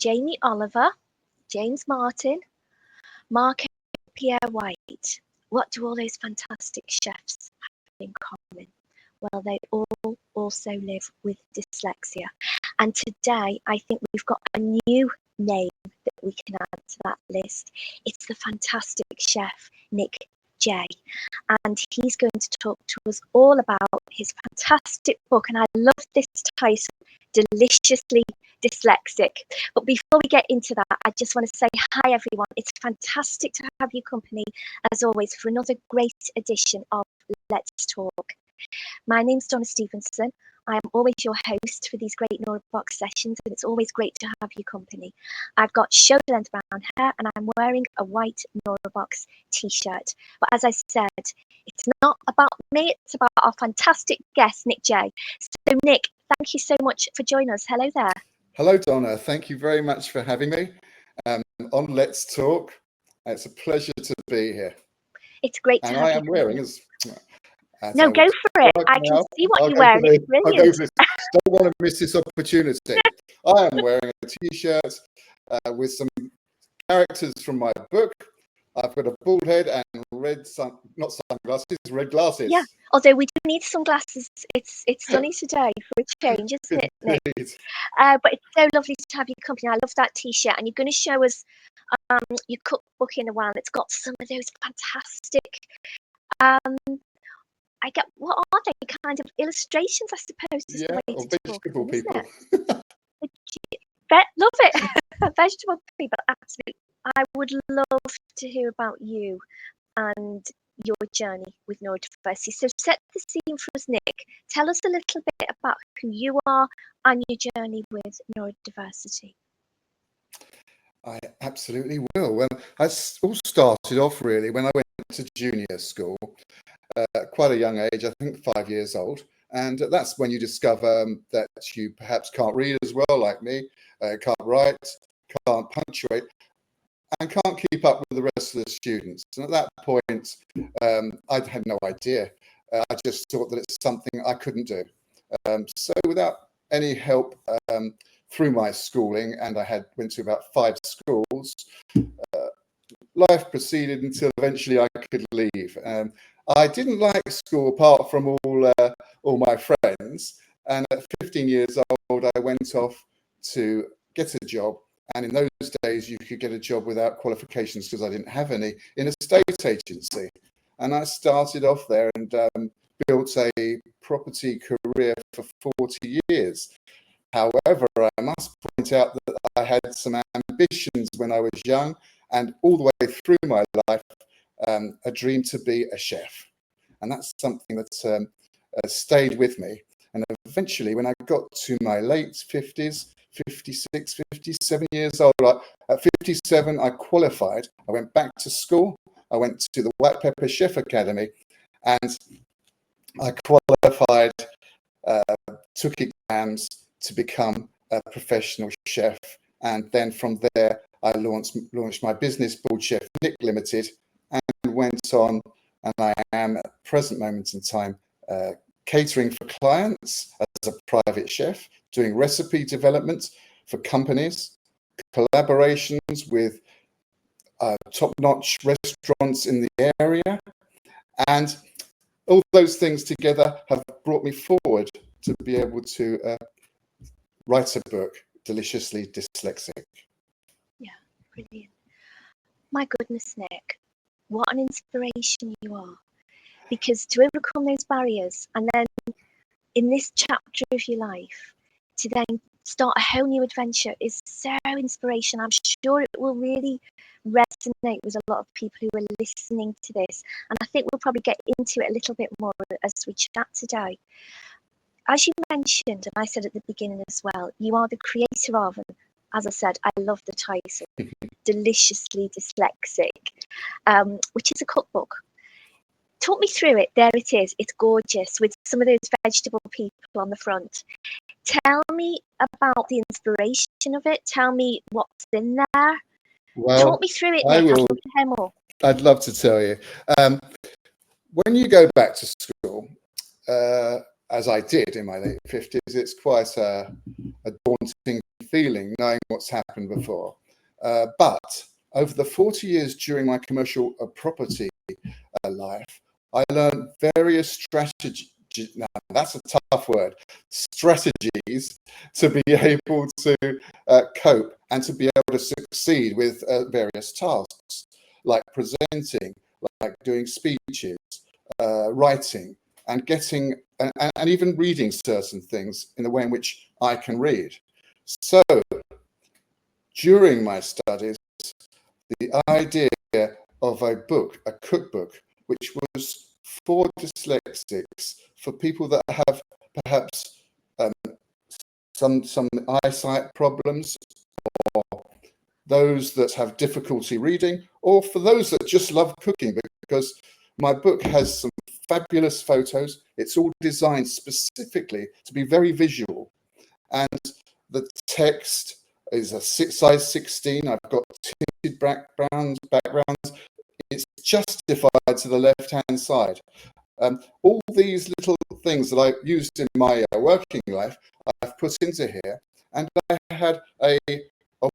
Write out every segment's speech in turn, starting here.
Jamie Oliver, James Martin, Mark Pierre White. What do all those fantastic chefs have in common? Well, they all also live with dyslexia. And today, I think we've got a new name that we can add to that list. It's the fantastic chef, Nick Jaye. And he's going to talk to us all about his fantastic book. And I love this title, Deliciously Dyslexic. But before we get into that, I just want to say hi, everyone. It's fantastic to have your company, as always, for another great edition of Let's Talk. My name's Donna Stevenson. I am always your host for these great Neurobox sessions, and it's always great to have your company. I've got shoulder length brown hair, and I'm wearing a white Neurobox t-shirt. But as I said, it's not about me, it's about our fantastic guest, Nick Jaye. So Nick, thank you so much for joining us. Hello there. Hello, Donna. Thank you very much for having me on Let's Talk. It's a pleasure to be here. It's great to have you. And I am wearing no, go for it. I can see what you're wearing. It's brilliant. Don't want to miss this opportunity. I am wearing a t-shirt with some characters from my book. I've got a bald head and red glasses. Yeah, although we do need sunglasses. It's sunny today for a change, isn't it, Nick? But it's so lovely to have your company. I love that t-shirt, and you're going to show us your cookbook in a while. It's got some of those fantastic what are they? Kind of illustrations, I suppose. Is the way or to vegetable talk, people. Love it. Vegetable people, absolutely. I would love to hear about you and your journey with neurodiversity. So set the scene for us, Nick. Tell us a little bit about who you are and your journey with neurodiversity. I absolutely will. Well, I all started off really when I went to junior school. Quite a young age, I think 5 years old. And that's when you discover that you perhaps can't read as well, like me, can't write, can't punctuate, and can't keep up with the rest of the students. And at that point, I had no idea. I just thought that it's something I couldn't do. So without any help through my schooling, and I went to about 5 schools, life proceeded until eventually I could leave. I didn't like school apart from all my friends. And at 15 years old, I went off to get a job. And in those days, you could get a job without qualifications because I didn't have any in a state agency. And I started off there and built a property career for 40 years. However, I must point out that I had some ambitions when I was young, and all the way through my life, a dream to be a chef. And that's something that stayed with me. And eventually, when I got to my late 50s, 56, 57 years old, at 57, I qualified. I went back to school. I went to the White Pepper Chef Academy, and I qualified, took exams to become a professional chef. And then from there, I launched my business, Board Chef Nick Limited, and went on, and I am at the present moment in time catering for clients as a private chef, doing recipe development for companies, collaborations with top-notch restaurants in the area, and all those things together have brought me forward to be able to write a book, Deliciously Dyslexic. Yeah, brilliant. My goodness, Nick, what an inspiration you are. Because to overcome those barriers and then in this chapter of your life, to then start a whole new adventure is so inspirational. I'm sure it will really resonate with a lot of people who are listening to this. And I think we'll probably get into it a little bit more as we chat today. As you mentioned, and I said at the beginning as well, you are the creator of, and as I said, I love the title, Deliciously Dyslexic, which is a cookbook. Talk me through it. There it is. It's gorgeous with some of those vegetable people on the front. Tell me about the inspiration of it. Tell me what's in there. Well, talk me through it, Nick. I'd love to hear more. I'd love to tell you. When you go back to school, as I did in my late 50s, it's quite a daunting feeling knowing what's happened before. But over the 40 years during my commercial property life, I learned various strategies. Now, that's a tough word. Strategies to be able to cope and to be able to succeed with various tasks, like presenting, like doing speeches, writing, and getting and even reading certain things in the way in which I can read. So during my studies, the idea of a book, a cookbook, which was for dyslexics, for people that have perhaps some eyesight problems, or those that have difficulty reading, or for those that just love cooking, because my book has some fabulous photos. It's all designed specifically to be very visual, and the text is a size 16. I've got tinted backgrounds. It's justified to the left-hand side. All these little things that I used in my working life, I've put into here. And I had a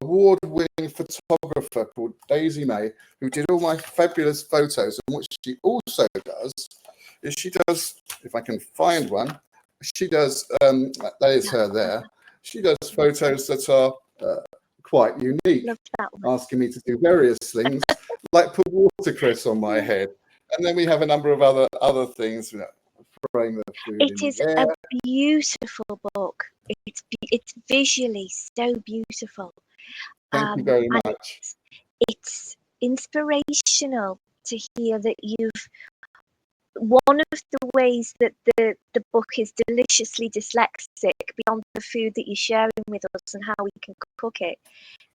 award-winning photographer called Daisy May, who did all my fabulous photos. And what she also does is she does, if I can find one, she does, that is her there. She does photos that are quite unique, asking me to do various things, like put watercress on my head. And then we have a number of other things, you know, throwing the food in the air. It is a beautiful book. It's visually so beautiful. Thank you very much. It's inspirational to hear that one of the ways that the book is deliciously dyslexic, beyond the food that you're sharing with us and how we can cook it,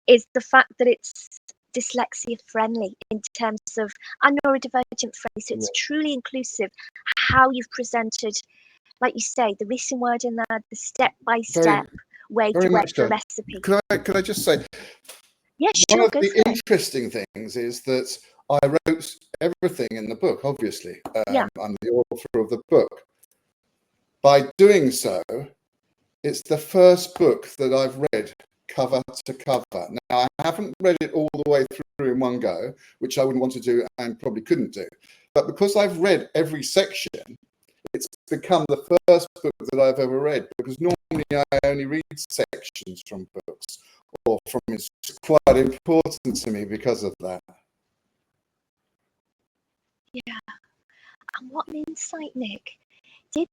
is the fact that it's dyslexia-friendly in terms of, and neurodivergent-friendly, so it's truly inclusive. How you've presented, like you say, the written word in there, the step-by-step way to work the recipe. Could I just say, yeah, sure, one of the interesting things is that I wrote everything in the book, obviously. I'm the author of the book. By doing so, it's the first book that I've read cover to cover. Now, I haven't read it all the way through in one go, which I wouldn't want to do and probably couldn't do. But because I've read every section, it's become the first book that I've ever read, because normally I only read sections from books, or from, it's quite important to me because of that. Yeah. And what an insight, Nick. Did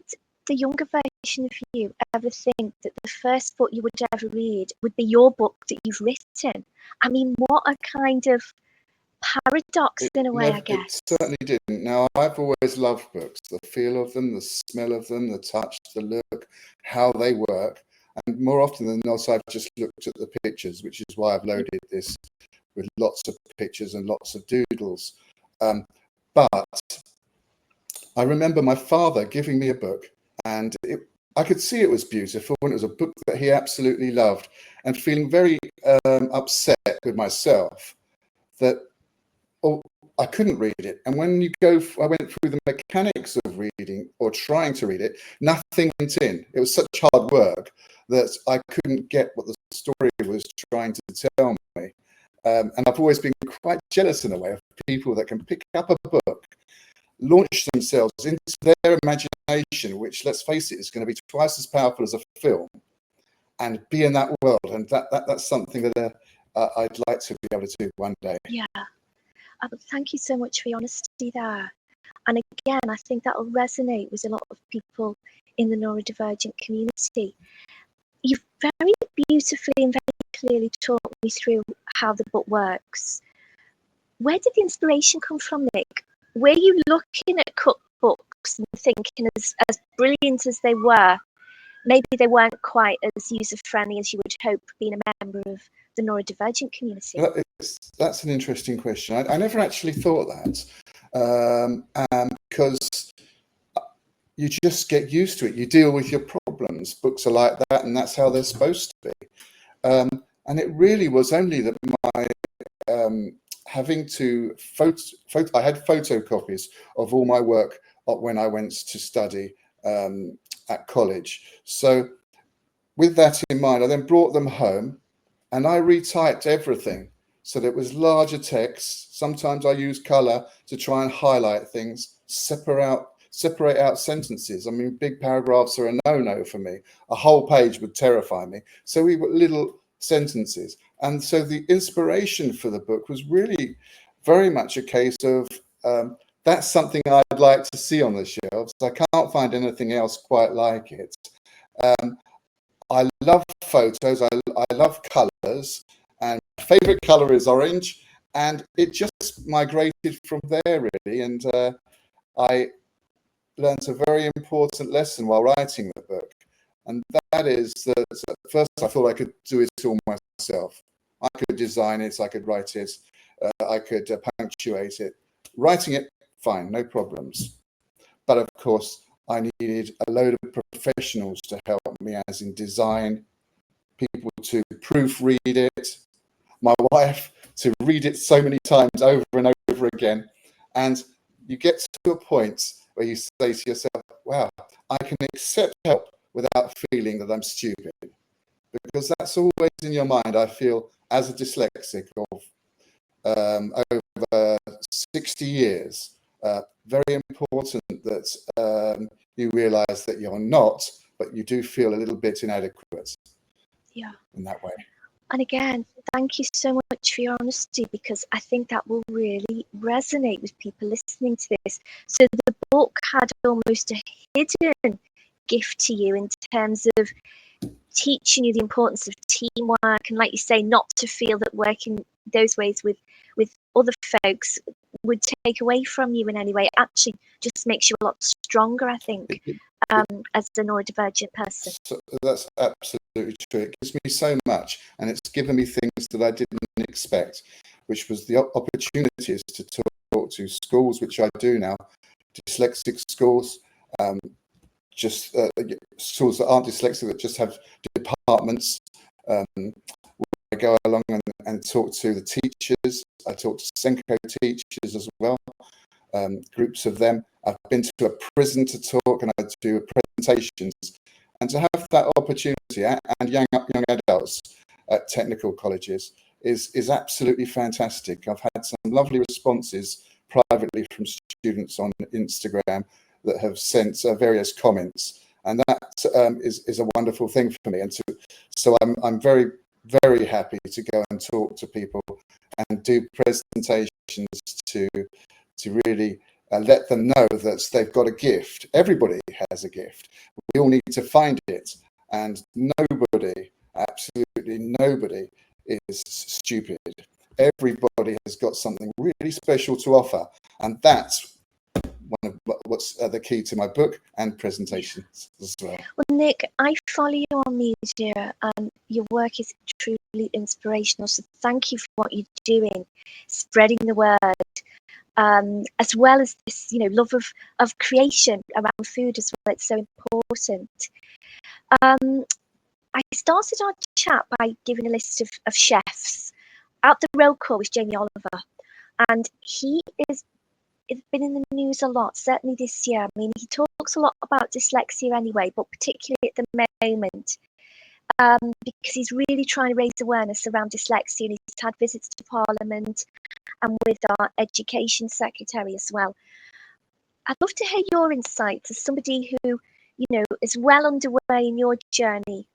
the younger version of you ever think that the first book you would ever read would be your book that you've written? I mean, what a kind of paradox in a way, I guess. It certainly didn't. Now, I've always loved books, the feel of them, the smell of them, the touch, the look, how they work. And more often than not, I've just looked at the pictures, which is why I've loaded this with lots of pictures and lots of doodles. But I remember my father giving me a book, and I could see it was beautiful, and it was a book that he absolutely loved, and feeling very upset with myself that I couldn't read it. And when I went through the mechanics of reading or trying to read it, nothing went in. It was such hard work that I couldn't get what the story was trying to tell me. And I've always been quite jealous in a way of people that can pick up a book, launch themselves into their imagination, which, let's face it, is going to be twice as powerful as a film, and be in that world. And that's something that I'd like to be able to do one day. Yeah. Thank you so much for your honesty there. And again, I think that will resonate with a lot of people in the neurodivergent community. You've very beautifully and very clearly talked me through how the book works. Where did the inspiration come from, Nick? Were you looking at cookbooks and thinking, as brilliant as they were, maybe they weren't quite as user-friendly as you would hope, being a member of the neurodivergent community? That's an interesting question. I never actually thought that, because you just get used to it. You deal with your problems. Books are like that, and that's how they're supposed to be. And it really was only that my having to I had photocopies of all my work when I went to study at college. So with that in mind, I then brought them home and I retyped everything so that it was larger text. Sometimes I use color to try and highlight things, separate out sentences. I mean, big paragraphs are a no-no for me. A whole page would terrify me. So we were little sentences. And so the inspiration for the book was really very much a case of that's something I'd like to see on the shelves. I can't find anything else quite like it. I love photos, I love colours, and my favourite colour is orange, and it just migrated from there really. And I learned a very important lesson while writing the book, and that is that at first I thought I could do it all myself. I could design it, I could write it, I could punctuate it. Writing it, fine, no problems. But of course, I needed a load of professionals to help me, as in design, people to proofread it, my wife to read it so many times over and over again. And you get to a point where you say to yourself, wow, I can accept help without feeling that I'm stupid. Because that's always in your mind, I feel, as a dyslexic of over 60 years. Very important that you realize that you're not, but you do feel a little bit inadequate. Yeah. In that way. And again, thank you so much for your honesty, because I think that will really resonate with people listening to this. So the book had almost a hidden gift to you in terms of teaching you the importance of teamwork, and like you say, not to feel that working those ways with other folks would take away from you in any way. It actually just makes you a lot stronger, I think, as a neurodivergent person. So that's absolutely true. It gives me so much, and it's given me things that I didn't expect, which was the opportunities to talk to schools, which I do now, dyslexic schools, just schools that aren't dyslexic, that just have departments. I go along and talk to the teachers. I talk to Senko teachers as well, groups of them. I've been to a prison to talk, and I do presentations. And to have that opportunity, and young adults at technical colleges, is absolutely fantastic. I've had some lovely responses privately from students on Instagram that have sent various comments, and that is a wonderful thing for me. And so I'm very, very happy to go and talk to people and do presentations to really let them know that they've got a gift. Everybody has a gift. We all need to find it, and nobody, absolutely nobody, is stupid. Everybody has got something really special to offer, and that's one of what's the key to my book and presentations as well. Well, Nick, I follow you on media, and your work is truly inspirational. So thank you for what you're doing, spreading the word, as well as this, love of creation around food as well. It's so important. I started our chat by giving a list of chefs. At the roll call was Jamie Oliver, and he is been in the news a lot, certainly this year. I mean, he talks a lot about dyslexia anyway, but particularly at the moment, because he's really trying to raise awareness around dyslexia, and he's had visits to Parliament and with our Education Secretary as well. I'd love to hear your insights as somebody who, is well underway in your journey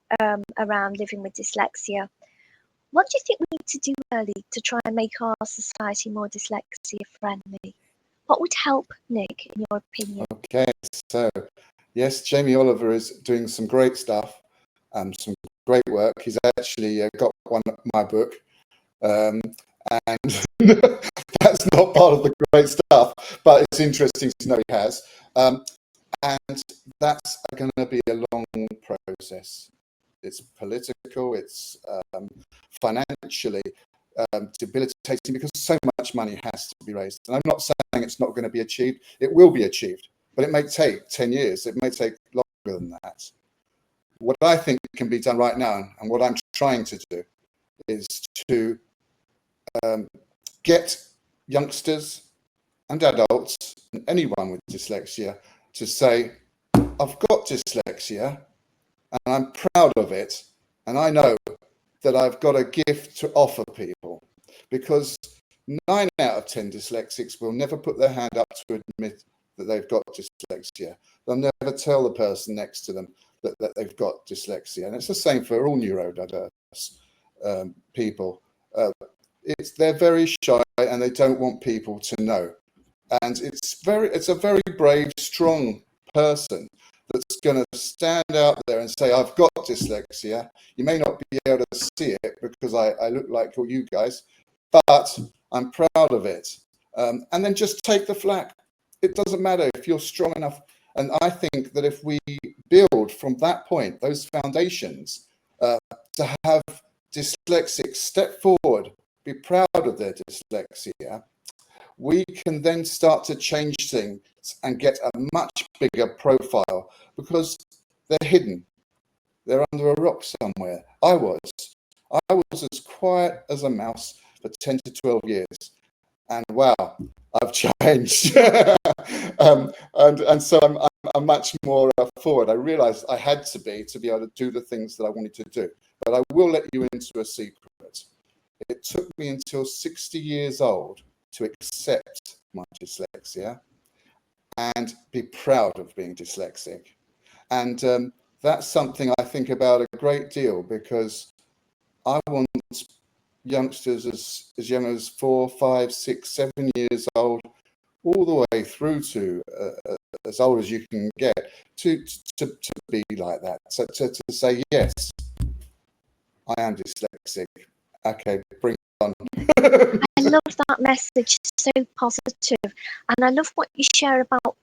around living with dyslexia. What do you think we need to do early to try and make our society more dyslexia friendly? What would help, Nick, in your opinion? Okay, so yes, Jamie Oliver is doing some great stuff, some great work. He's actually got my book, and that's not part of the great stuff, but it's interesting to know he has. And that's going to be a long process. It's political, it's financially debilitating, because so much money has to be raised. And I'm not saying it's not going to be achieved. It will be achieved, but it may take 10 years. It may take longer than that. What I think can be done right now, and what I'm trying to do, is to get youngsters and adults and anyone with dyslexia to say, I've got dyslexia, and I'm proud of it. And I know that I've got a gift to offer people, because 9 out of 10 dyslexics will never put their hand up to admit that they've got dyslexia. They'll never tell the person next to them that they've got dyslexia. And it's the same for all neurodiverse people. They're very shy and they don't want people to know. And it's a very brave, strong person that's going to stand out there and say, I've got dyslexia. You may not be able to see it because I look like all you guys, but I'm proud of it. And then just take the flak. It doesn't matter if you're strong enough. And I think that if we build from that point, those foundations, to have dyslexics step forward, be proud of their dyslexia, we can then start to change things and get a much bigger profile, because they're hidden. They're under a rock somewhere. I was as quiet as a mouse for 10 to 12 years. And wow, I've changed. and so I'm much more forward. I realized I had to be able to do the things that I wanted to do. But I will let you into a secret. It took me until 60 years old to accept my dyslexia and be proud of being dyslexic. And that's something I think about a great deal, because I want youngsters as young as 4, 5, 6, 7 years old, all the way through to as old as you can get, to be like that. So to say, yes, I am dyslexic. Okay, bring it on. I love that message, so positive. And I love what you share about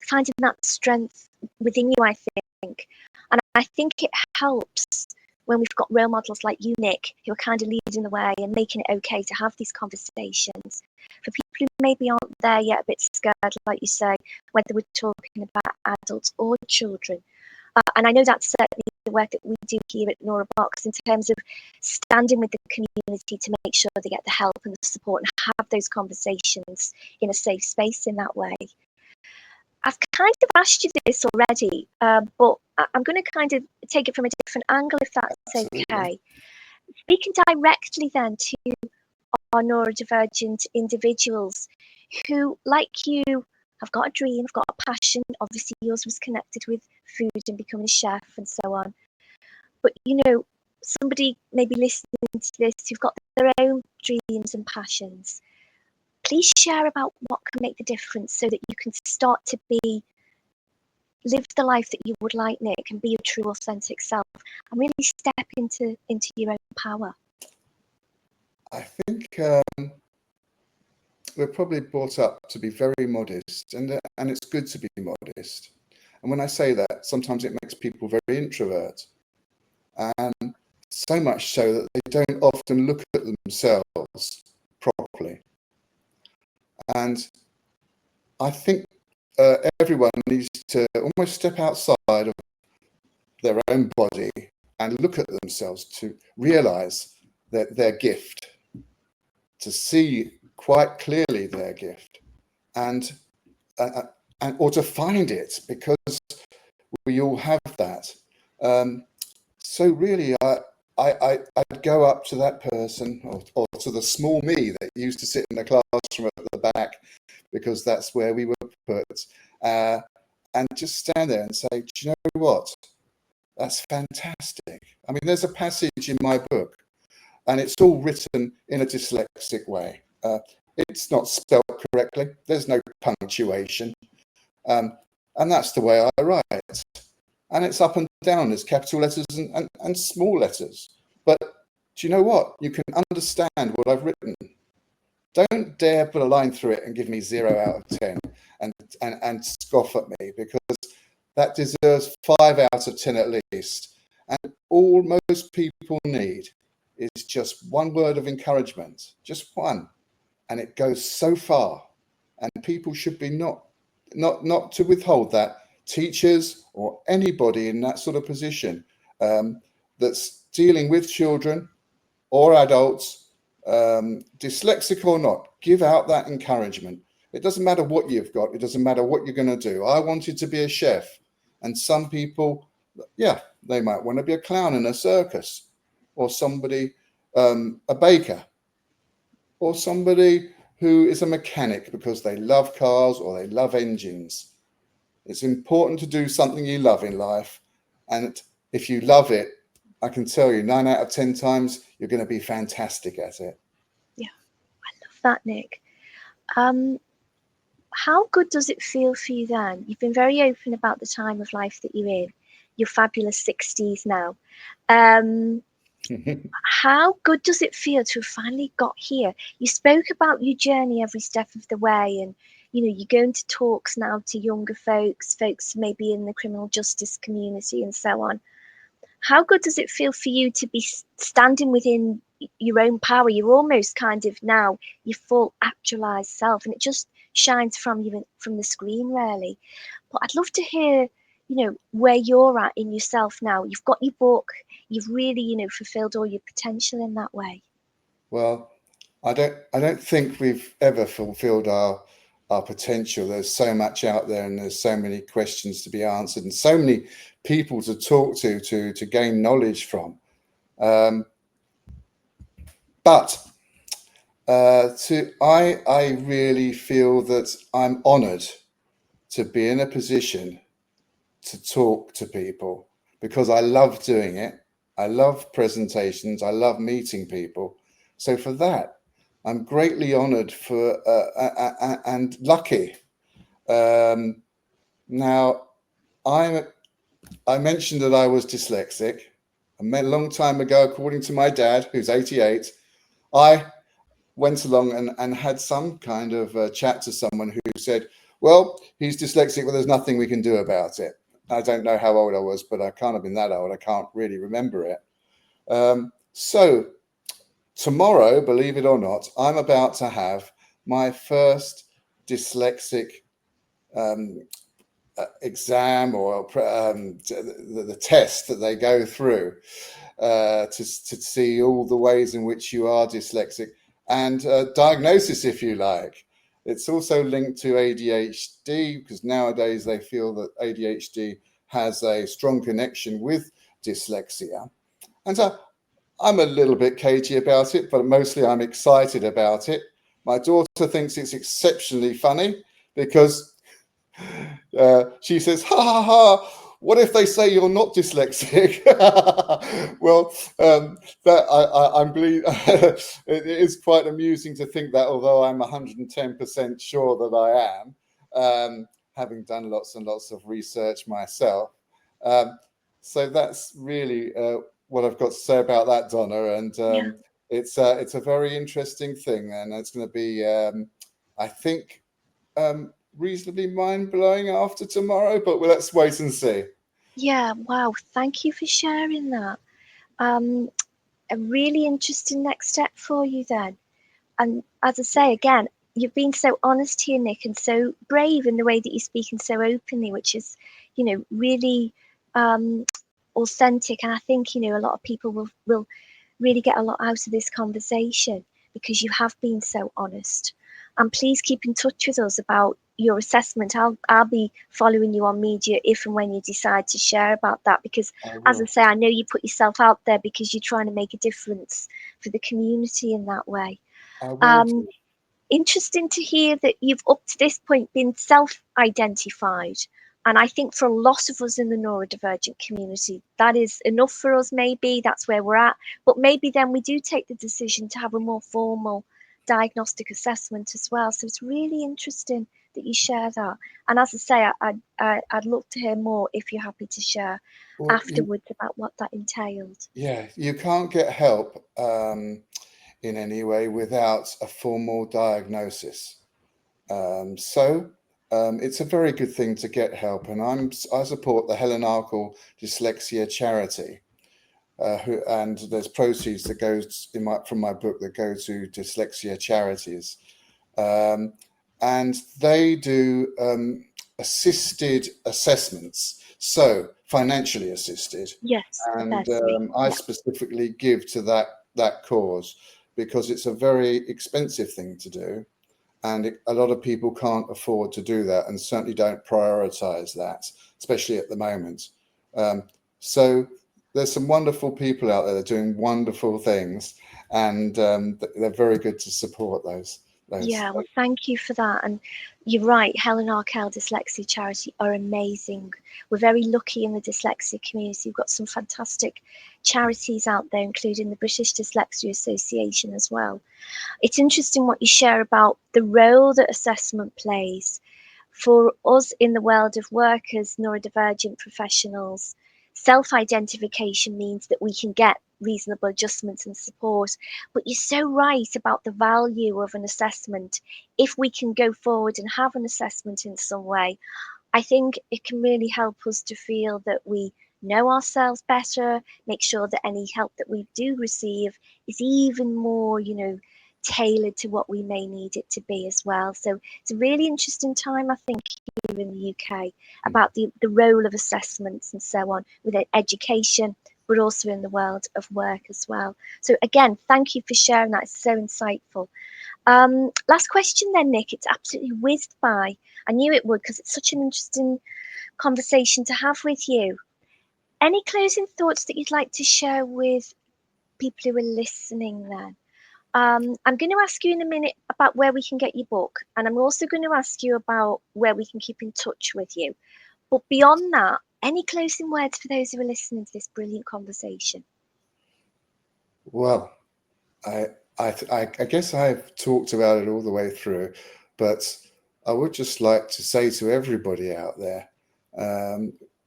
finding that strength within you, I think. And I think it helps when we've got role models like you, Nick, who are kind of leading the way and making it okay to have these conversations. For people who maybe aren't there yet, a bit scared, like you say, whether we're talking about adults or children. And I know that's certainly the work that we do here at NeuroBox in terms of standing with the community to make sure they get the help and the support and have those conversations in a safe space in that way. I've kind of asked you this already, but I'm going to kind of take it from a different angle, if that's okay. Speaking directly then to our neurodivergent individuals who, like you, have got a dream, have got a passion. Obviously, yours was connected with food and becoming a chef and so on. But, you know, somebody maybe listening to this who've got their own dreams and passions, please share about what can make the difference so that you can start to live the life that you would like, Nick, and be your true authentic self and really step into your own power. I think we're probably brought up to be very modest, and it's good to be modest. And when I say that, sometimes it makes people very introvert, and so much so that they don't often look at themselves properly. And I think everyone needs to almost step outside of their own body and look at themselves to realize that their gift, to see quite clearly their gift, and or to find it, because we all have that. So really, I'd go up to that person, or to the small me that used to sit in the classroom at the back, because that's where we were put, and just stand there and say, do you know what? That's fantastic. I mean, there's a passage in my book, and it's all written in a dyslexic way. It's not spelled correctly. There's no punctuation. And that's the way I write. And it's up and down. There's capital letters and small letters. But do you know what? You can understand what I've written. Don't dare put a line through it and give me 0 out of 10 and scoff at me, because that deserves 5 out of 10 at least. And all most people need is just one word of encouragement, just one, and it goes so far. And people should be not to withhold that. Teachers or anybody in that sort of position that's dealing with children or adults, dyslexic or not, give out that encouragement. It doesn't matter what you've got. It doesn't matter what you're going to do. I wanted to be a chef, and some people, yeah, They might want to be a clown in a circus, or somebody, a baker, or somebody who is a mechanic because they love cars or they love engines. It's important to do something you love in life. And if you love it, I can tell you 9 out of 10 times, you're going to be fantastic at it. Yeah, I love that, Nick. How good does it feel for you then? You've been very open about the time of life that you're in, your fabulous 60s now. How good does it feel to have finally got here? You spoke about your journey every step of the way, and you're going to talks now to younger folks maybe in the criminal justice community and so on. How good does it feel for you to be standing within your own power? You're almost kind of now your full actualized self, and it just shines from you from the screen, really. But I'd love to hear, where you're at in yourself now. You've got your book. You've really, fulfilled all your potential in that way. Well, I don't think we've ever fulfilled our potential. There's so much out there, and there's so many questions to be answered, and so many people to talk to gain knowledge from. But I really feel that I'm honoured to be in a position to talk to people, because I love doing it. I love presentations. I love meeting people. So for that, I'm greatly honoured and lucky. Now, I mentioned that I was dyslexic. A long time ago, according to my dad, who's 88, I went along and had some kind of chat to someone who said, well, he's dyslexic, but there's nothing we can do about it. I don't know how old I was, but I can't have been that old. I can't really remember it. So tomorrow, believe it or not, I'm about to have my first dyslexic exam, or the test that they go through to see all the ways in which you are dyslexic, and diagnosis, if you like. It's also linked to ADHD, because nowadays they feel that ADHD has a strong connection with dyslexia. And so I'm a little bit cagey about it, but mostly I'm excited about it. My daughter thinks it's exceptionally funny, because she says, ha ha ha, what if they say you're not dyslexic? Well, I'm it is quite amusing to think that, although I'm 110% sure that I am, having done lots and lots of research myself. So that's really what I've got to say about that, Donna. And Yeah. it's a very interesting thing, and it's going to be, I think, reasonably mind-blowing after tomorrow, but let's wait and see. Yeah, wow. Thank you for sharing that. A really interesting next step for you then. And as I say again, you've been so honest here, Nick, and so brave in the way that you're speaking so openly, which is, really authentic. And I think, a lot of people will really get a lot out of this conversation because you have been so honest. And please keep in touch with us about your assessment. I'll be following you on media if and when you decide to share about that, because as I say, I know you put yourself out there because you're trying to make a difference for the community in that way. Interesting to hear that you've up to this point been self-identified. And I think for a lot of us in the neurodivergent community, that is enough for us, maybe. That's where we're at. But maybe then we do take the decision to have a more formal diagnostic assessment as well. So it's really interesting that you share that. And as I say, I'd love to hear more if you're happy to share afterwards about what that entailed. Yeah, you can't get help in any way without a formal diagnosis. So it's a very good thing to get help, and I support the Helen Arkle Dyslexia Charity, and there's proceeds that goes from my book that go to dyslexia charities, and they do assisted assessments, so financially assisted. Yes, And I specifically give to that cause, because it's a very expensive thing to do. And a lot of people can't afford to do that, and certainly don't prioritize that, especially at the moment. So there's some wonderful people out there that are doing wonderful things, and they're very good to support those. Yeah, well, thank you for that. And you're right, Helen Arkell Dyslexia Charity are amazing. We're very lucky in the dyslexia community. We've got some fantastic charities out there, including the British Dyslexia Association as well. It's interesting what you share about the role that assessment plays. For us in the world of work as neurodivergent professionals, self-identification means that we can get reasonable adjustments and support. But you're so right about the value of an assessment. If we can go forward and have an assessment in some way, I think it can really help us to feel that we know ourselves better, make sure that any help that we do receive is even more, tailored to what we may need it to be as well. So it's a really interesting time, I think, here in the UK about the role of assessments and so on with education, but also in the world of work as well. So again, thank you for sharing that. It's so insightful. Last question then, Nick. It's absolutely whizzed by. I knew it would because it's such an interesting conversation to have with you. Any closing thoughts that you'd like to share with people who are listening then? I'm going to ask you in a minute about where we can get your book, and I'm also going to ask you about where we can keep in touch with you. But beyond that, any closing words for those who are listening to this brilliant conversation? Well, I guess I've talked about it all the way through, but I would just like to say to everybody out there,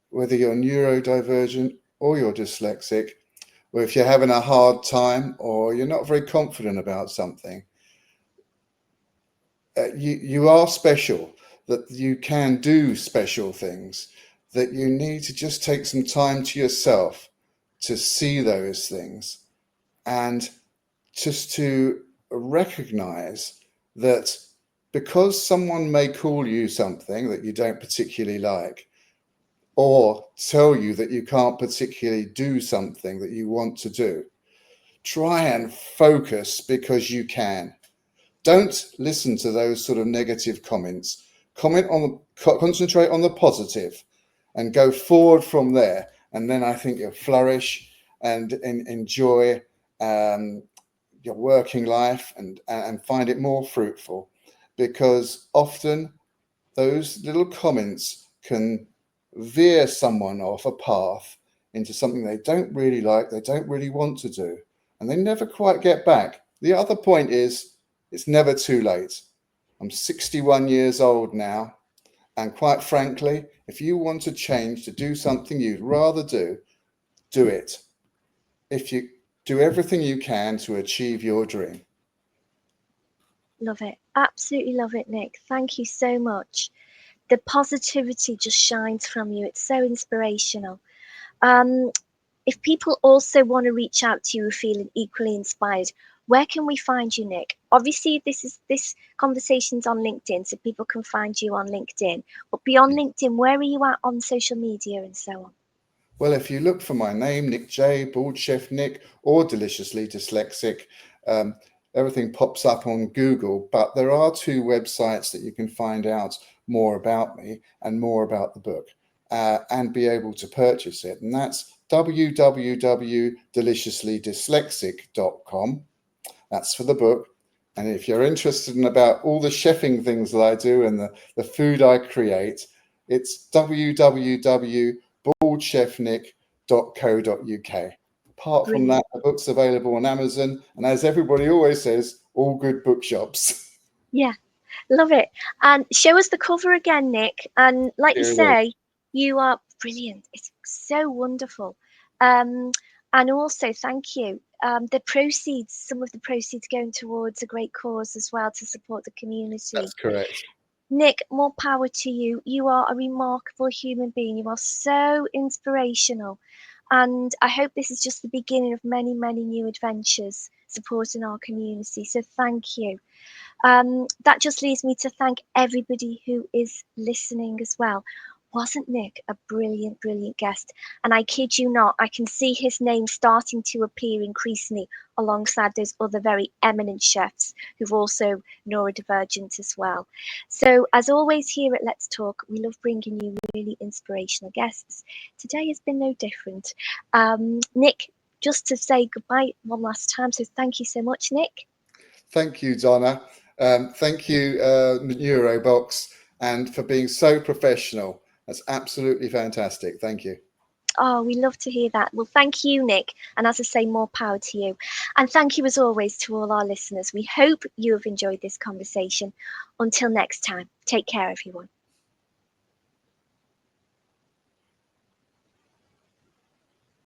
whether you're neurodivergent or you're dyslexic, or if you're having a hard time or you're not very confident about something, you are special, that you can do special things, that you need to just take some time to yourself to see those things, and just to recognize that because someone may call you something that you don't particularly like, or tell you that you can't particularly do something that you want to do, try and focus because you can. Don't listen to those sort of negative comments. Concentrate on the positive and go forward from there. And then I think you'll flourish and enjoy your working life and find it more fruitful, because often those little comments can veer someone off a path into something they don't really like, they don't really want to do, and they never quite get back. The other point is, it's never too late. I'm 61 years old now, and quite frankly, if you want to change to do something you'd rather do, do it. If you do everything you can to achieve your dream. Love it. Absolutely love it, Nick. Thank you so much. The positivity just shines from you. It's so inspirational. If people also want to reach out to you feeling equally inspired, where can we find you, Nick? Obviously, this conversation's on LinkedIn, so people can find you on LinkedIn. But beyond LinkedIn, where are you at on social media and so on? Well, if you look for my name, Nick Jaye, Bald Chef Nick, or Deliciously Dyslexic, everything pops up on Google. But there are two websites that you can find out more about me and more about the book, and be able to purchase it. And that's www.deliciously-dyslexic.com. That's for the book. And if you're interested in about all the chefing things that I do and the food I create, it's www.baldchefnick.co.uk. Apart from Brilliant. that, the book's available on Amazon, and as everybody always says, all good bookshops. Yeah, love it. And show us the cover again, Nick. And like you Here it is. say, you are brilliant. It's so wonderful. And also, thank you. The proceeds, some of the proceeds going towards a great cause as well to support the community. That's correct. Nick, more power to you. You are a remarkable human being. You are so inspirational. And I hope this is just the beginning of many, many new adventures supporting our community. So thank you. That just leaves me to thank everybody who is listening as well. Wasn't Nick a brilliant, brilliant guest? And I kid you not, I can see his name starting to appear increasingly alongside those other very eminent chefs who've also neurodivergent as well. So, as always here at Let's Talk, we love bringing you really inspirational guests. Today has been no different. Nick, just to say goodbye one last time, so thank you so much, Nick. Thank you, Donna. Thank you, Neurobox, and for being so professional. That's absolutely fantastic. Thank you. Oh, we love to hear that. Well, thank you, Nick. And as I say, more power to you. And thank you, as always, to all our listeners. We hope you have enjoyed this conversation. Until next time, take care, everyone.